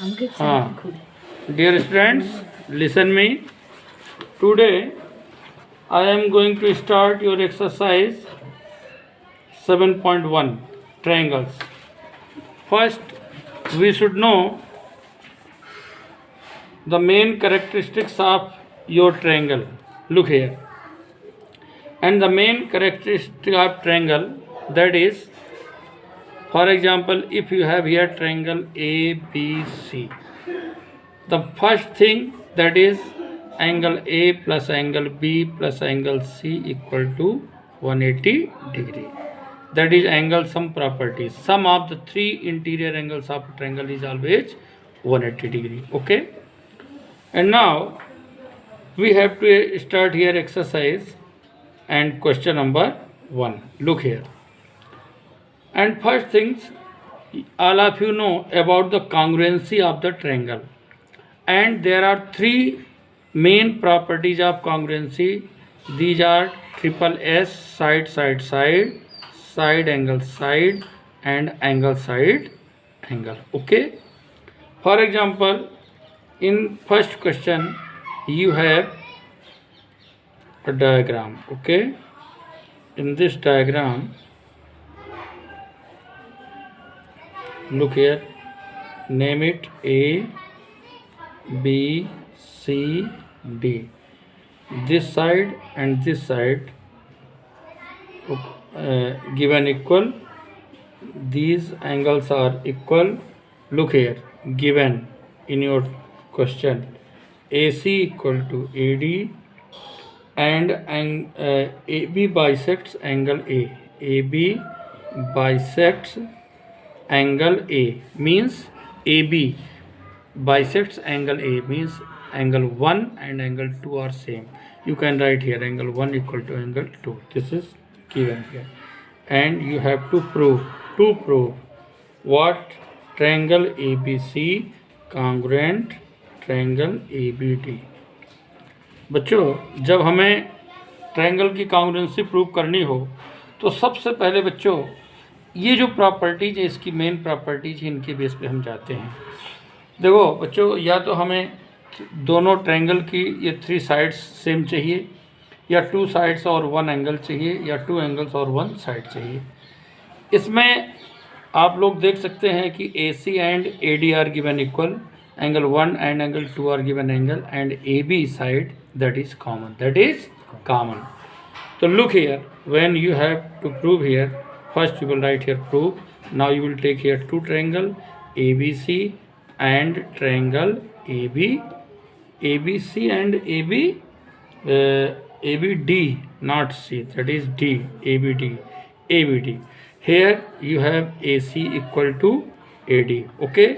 हाँ, dear students, listen me. Today I am going to start your exercise 7.1 triangles. First, we should know the main characteristics of your triangle. Look here. And the main characteristic of triangle, that is, for example, if you have here triangle ABC, the first thing, that is angle A plus angle B plus angle C equal to 180 degree. That is angle sum property. Sum of the three interior angles of a triangle is always 180 degree. Okay. And now we have to start here exercise and question number 1. Look here. And first things, all of you know about the congruency of the triangle. And there are three main properties of congruency. These are triple S, side, side, side, side angle, side, and angle, side, angle. Okay. For example, in first question, you have a diagram. Okay. In this diagram, look here, name it A, B, C, D. This side and this side given equal. These angles are equal. Look here, given in your question AC equal to AD and AB bisects angle A. AB bisects angle A means AB bisects angle A means angle 1 and angle 2 are same. You can write here angle 1 equal to angle 2. This is given here. And you have to prove what triangle ABC congruent triangle ABD. बच्चों, जब हमें triangle की congruency prove करनी हो तो सबसे पहले बच्चों ये जो प्रॉपर्टीज है, इसकी मेन प्रॉपर्टीज, इनके बेस पे हम जाते हैं. देखो बच्चों, या तो हमें दोनों ट्रायंगल की ये थ्री साइड्स सेम चाहिए, या टू साइड्स और वन एंगल चाहिए, या टू एंगल्स और वन साइड चाहिए. इसमें आप लोग देख सकते हैं कि AC and AD are given equal, angle 1 and angle 2 are given angle, and AB side that is common. So look here, when you have to prove here, first you will write here prove. Now you will take here two triangle ABC and triangle ABC and ABD, not C, that is D, ABD. Here you have AC equal to AD. Okay,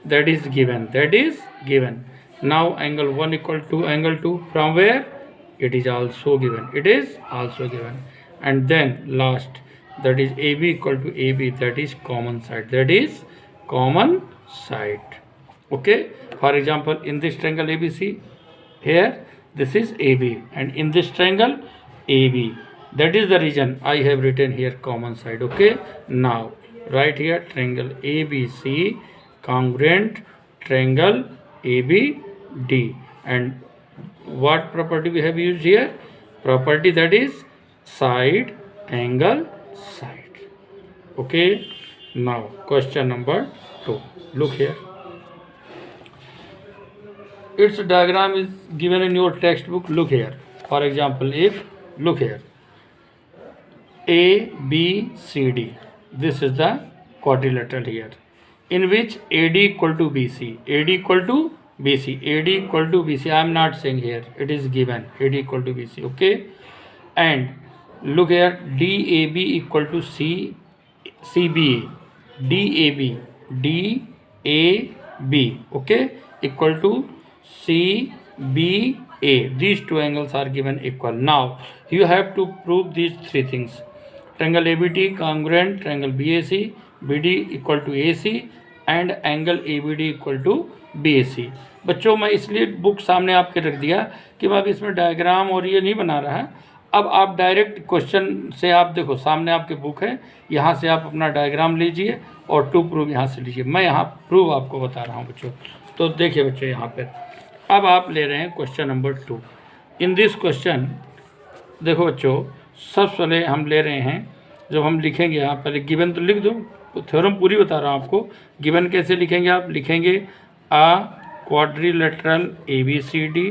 that is given. Now angle 1 equal to angle 2, from where it is also given. And then last, that is AB equal to AB, that is common side. Okay, for example, in this triangle ABC, here this is AB, and in this triangle AB, that is the reason I have written here common side. Okay, now write here triangle ABC congruent triangle ABD. And what property we have used here? Property that is side angle side. Okay, now question number 2. Look here, its diagram is given in your textbook. Look here, for example, if look here, ABCD, this is the quadrilateral here, in which AD equal to BC, AD equal to BC. I am not saying here, it is given AD equal to BC. Okay, and look here, DAB equal to CBA, DAB, okay, equal to CBA. These two angles are given equal. Now you have to prove these three things: triangle ABD congruent triangle BAC, BD equal to AC, and angle ABD equal to BAC. बच्चों, मैं इसलिए book सामने आपके रख दिया कि मैं अब इसमें डायग्राम और ये नहीं बना रहा, अब आप डायरेक्ट क्वेश्चन से आप देखो, सामने आपके बुक है, यहाँ से आप अपना डायग्राम लीजिए और टू प्रूव यहाँ से लीजिए। मैं यहाँ प्रूव आपको बता रहा हूँ बच्चों। तो देखिए बच्चों यहाँ पर अब आप ले रहे हैं question number 2। In this question देखो बच्चों, सबसे पहले हम ले रहे हैं, जब हम लिखेंगे यहाँ पहले गिवन तो लिख दो, थ्योरम पूरी बता रहा हूँ आपको। गिवन कैसे लिखेंगे, आप लिखेंगे आ quadrilateral ABCD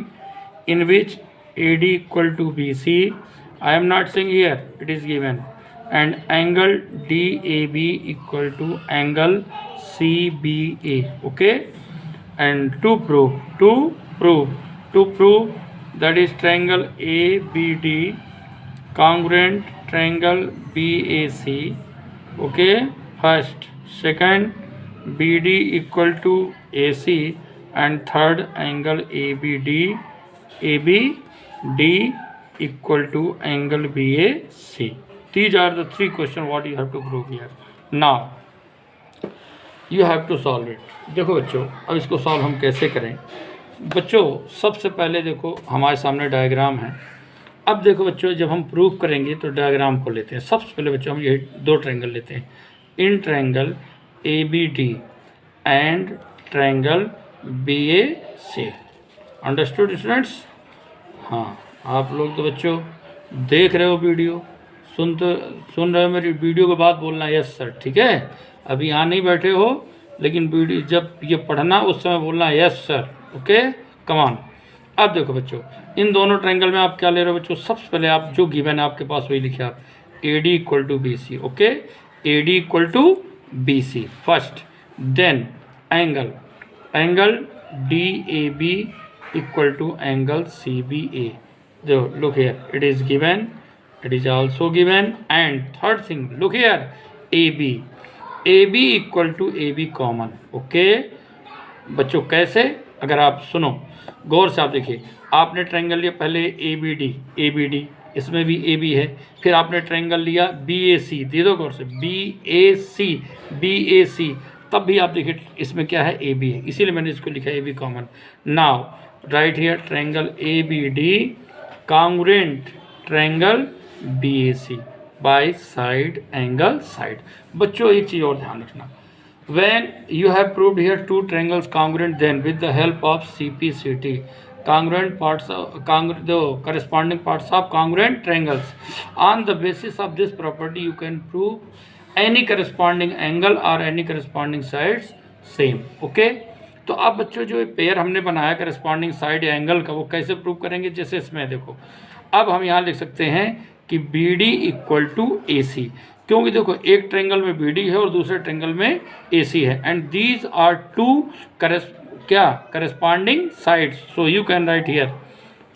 in which AD equal to BC, I am not saying here, it is given, and angle DAB equal to angle CBA, okay, and to prove that is triangle ABD congruent triangle BAC, okay, first, second BD equal to AC, and third angle ABD equal to angle BAC. These are the 3 questions what you have to prove here. Now you have to solve it. देखो बच्चों, अब इसको solve हम कैसे करें बच्चों। सबसे पहले देखो हमारे सामने डायग्राम है। अब देखो बच्चों, जब हम प्रूफ करेंगे तो डायग्राम को लेते हैं। सबसे पहले बच्चों हम ये 2 ट्रायंगल लेते हैं, in triangle ABD and triangle BAC। Understood students? हाँ, आप लोग तो बच्चों देख रहे हो वीडियो, सुन रहे हो मेरी वीडियो के बाद बोलना यस सर, ठीक है। अभी यहाँ नहीं बैठे हो, लेकिन वीडियो जब ये पढ़ना उस समय बोलना yes sir, okay, come on. अब देखो बच्चों, इन दोनों ट्रायंगल में आप क्या ले रहे हो बच्चों। सबसे पहले आप जो गिवन है आपके पास वही लिखे आप, AD equal to BC, okay, AD equal to BC first, then angle DAB equal to angle CBA. Look here, it is given, it is also given, and third thing, look here, AB equal to AB common, okay बच्चों। कैसे, अगर आप सुनो गौर से, आप देखिए, आपने triangle लिया पहले ABD, इसमें भी AB है, फिर आपने ट्रायंगल लिया BAC, दे दो गौर से, BAC, तब भी आप देखिए इसमें क्या है, AB है, इसीलिए मैंने इसको लिखा AB common. Now right here triangle ABD congruent triangle BAC by side angle side. बच्चों एक चीज़ और ध्यान रखना, when you have proved here 2 triangles congruent, then with the help of CP/CT, the corresponding parts of congruent triangles, on the basis of this property you can prove any corresponding angle or any corresponding sides same, okay। तो अब बच्चों जो pair हमने बनाया corresponding side या angle का, वो कैसे प्रूव करेंगे, जैसे इसमें देखो, अब हम यहाँ लिख सकते हैं कि BD इक्वल टू AC, क्योंकि देखो एक ट्रायंगल में BD है और दूसरे ट्रायंगल में AC है, and these are 2 corresponding sides, so you can write here,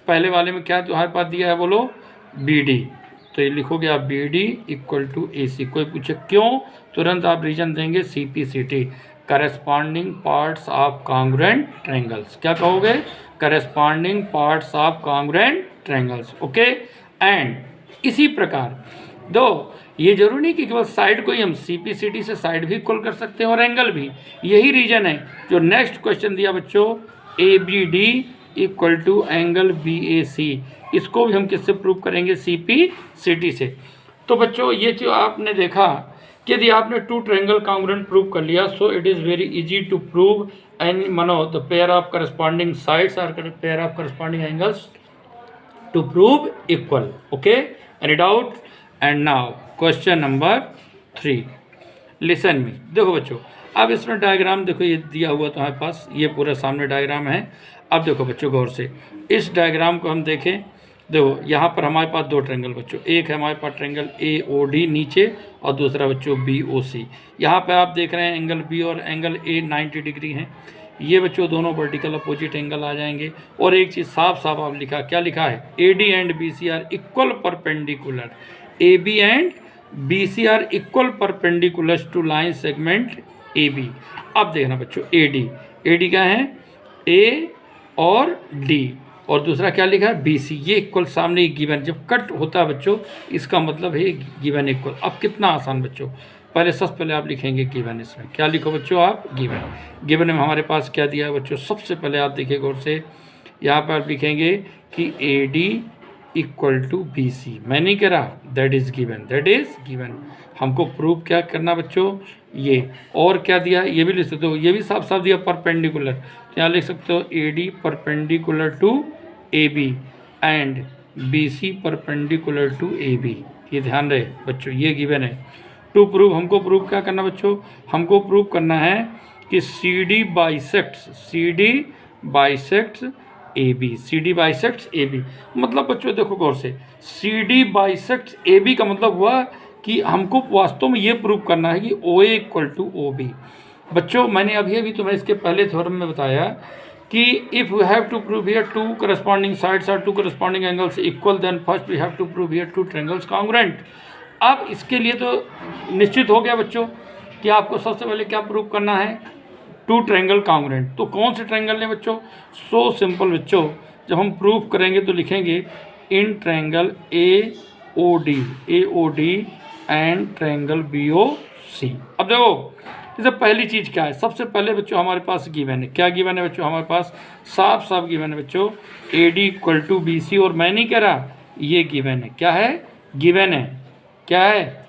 पहले वाले में क्या तुम्हारे पास दिया है बोलो, BD, तो ये लिखोगे आप BD इक्वल टू AC। कोई पूछे क्यों, तुरंत आप रीजन देंगे CP/CT, corresponding parts of congruent triangles. क्या कहोगे, corresponding parts of congruent triangles, okay. And इसी प्रकार दो, ये जरूरी नहीं कि केवल साइड को ही हम CP/CT से साइड भी इक्वल कर सकते हैं और एंगल भी। यही रीजन है जो नेक्स्ट क्वेश्चन दिया बच्चों, ABD equal to angle BAC, इसको भी हम किससे प्रूव करेंगे, CP/CT से। तो बच्चों ये जो आपने देखा कि यदि आपने 2 ट्रायंगल कॉन्ग्रुएंट प्रूव कर लिया, so it is very easy to prove and मानो the pair of corresponding sides और pair of corresponding angles to prove equal, okay, any doubt. And now question number 3, listen me. देखो बच्चों, अब इसमें diagram देखो, ये दिया हुआ तुम्हारे पास, ये पूरा सामने डायग्राम है। अब देखो बच्चों गौर से, इस डायग्राम को हम देखें, देखो यहाँ पर हमारे पास 2 ट्रायंगल बच्चों, एक है हमारे पास ट्रायंगल AOD नीचे और दूसरा बच्चों BOC। यहाँ पे आप देख रहे हैं एंगल B और एंगल A 90 डिग्री हैं। ये बच्चों दोनों वर्टिकल अपोजिट एंगल आ जाएंगे। और एक चीज़ साफ साफ आप लिखा, क्या लिखा है, AD and BC are equal perpendicular, AB and BC are equal perpendicular to line segment AB। अब देखना बच्चों, AD क्या है, A और D, और दूसरा क्या लिखा है, BC, ये इक्वल सामने गिवन। जब कट होता है बच्चों, इसका मतलब है गिवन इक्वल। अब कितना आसान बच्चों, पहले सबसे पहले आप लिखेंगे गिवन। इसमें क्या लिखो बच्चों आप, गिवन में हमारे पास क्या दिया है बच्चों, सबसे पहले आप देखिए गौर से, यहाँ पर आप लिखेंगे कि AD equal to B C. मैं नहीं कह रहा, दैट इज गिवन। हमको प्रूव क्या करना बच्चों, ये और क्या दिया ये भी लिख सकते हो, ये भी साफ साफ दिया परपेंडिकुलर, तो यहाँ लिख सकते हो A D perpendicular to A B and B C perpendicular to A B. ये ध्यान रहे बच्चों, ये गिवन है। टू प्रूव, हमको प्रूव क्या करना बच्चों, हमको प्रूव करना है कि C D bisects A B, C D bisects A B. मतलब बच्चों देखो गौर से, C D bisects A B का मतलब हुआ कि हमको वास्तव में ये प्रूव करना है कि ओ A equal to O B. बच्चों मैंने अभी तुम्हें इसके पहले थ्योरम में बताया कि if we have to prove here two corresponding sides are two corresponding angles equal, then first we have to prove here two triangles congruent. अब इसके लिए तो निश्चित हो गया बच्चों कि आपको सबसे पहले क्या प्रूव करना है, टू ट्रायंगल कॉन्ग्रुएंट। तो कौन से ट्रायंगल ने बच्चों, सो सिंपल बच्चों, जब हम प्रूव करेंगे तो लिखेंगे in triangle A O D and triangle B O C. अब देखो इससे पहली चीज़ क्या है, सबसे पहले बच्चों हमारे पास गिवन है, क्या गिवन है बच्चों, हमारे पास साफ साफ गिवन है बच्चों A D equal to B C. और मैं नहीं कह रहा, ये गिवन है, क्या है, गिवन है, क्या है,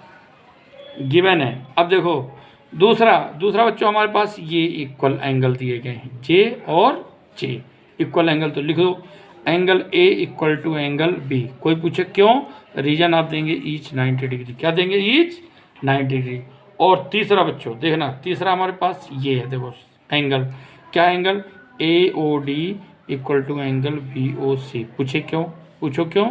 गिवन है। अब देखो दूसरा बच्चों हमारे पास ये इक्वल एंगल दिए गए हैं, जे और जे इक्वल एंगल, तो लिख दो angle A equal to angle B. कोई पूछे क्यों, रीजन आप देंगे ईच 90 डिग्री, क्या देंगे, ईच 90 डिग्री। और तीसरा बच्चों देखना, तीसरा हमारे पास ये है, देखो एंगल, क्या angle, A O D equal to angle B O C. पूछे क्यों, पूछो क्यों,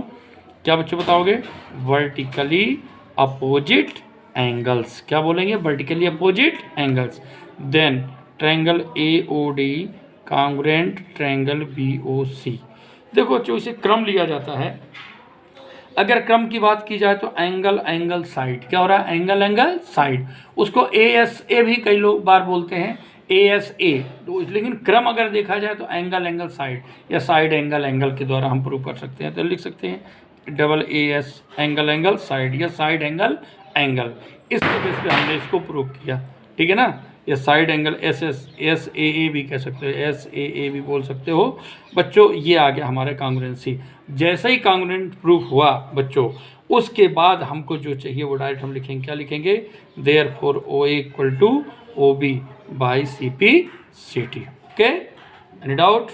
क्या बच्चों बताओगे, वर्टिकली अपोजिट एंगल्स, क्या बोलेंगे, vertically opposite angles. Then triangle A O D congruent triangle B O C. देखो बच्चों इसे क्रम लिया जाता है, अगर क्रम की बात की जाए तो एंगल साइड, क्या हो रहा है, एंगल साइड, उसको ए एस ए भी कई लोग बार बोलते हैं, ए एस ए। तो लेकिन क्रम अगर देखा जाए तो एंगल साइड या साइड एंगल के द्वारा हम प्रूव कर सकते हैं। तो लिख सकते हैं double A S angle side या साइड एंगल, इसके बेस पे हमने इसको प्रूव किया, ठीक है ना। या साइड एंगल एस ए भी कह सकते हो, एस ए भी बोल सकते हो बच्चों। ये आ गया हमारा कॉन्ग्रुएंसी। जैसे ही कॉन्ग्रुएंट प्रूफ हुआ बच्चों, उसके बाद हमको जो चाहिए वो डायरेक्ट हम लिखेंगे, क्या लिखेंगे, therefore O A equal to O B by C P C T. Okay, any doubt.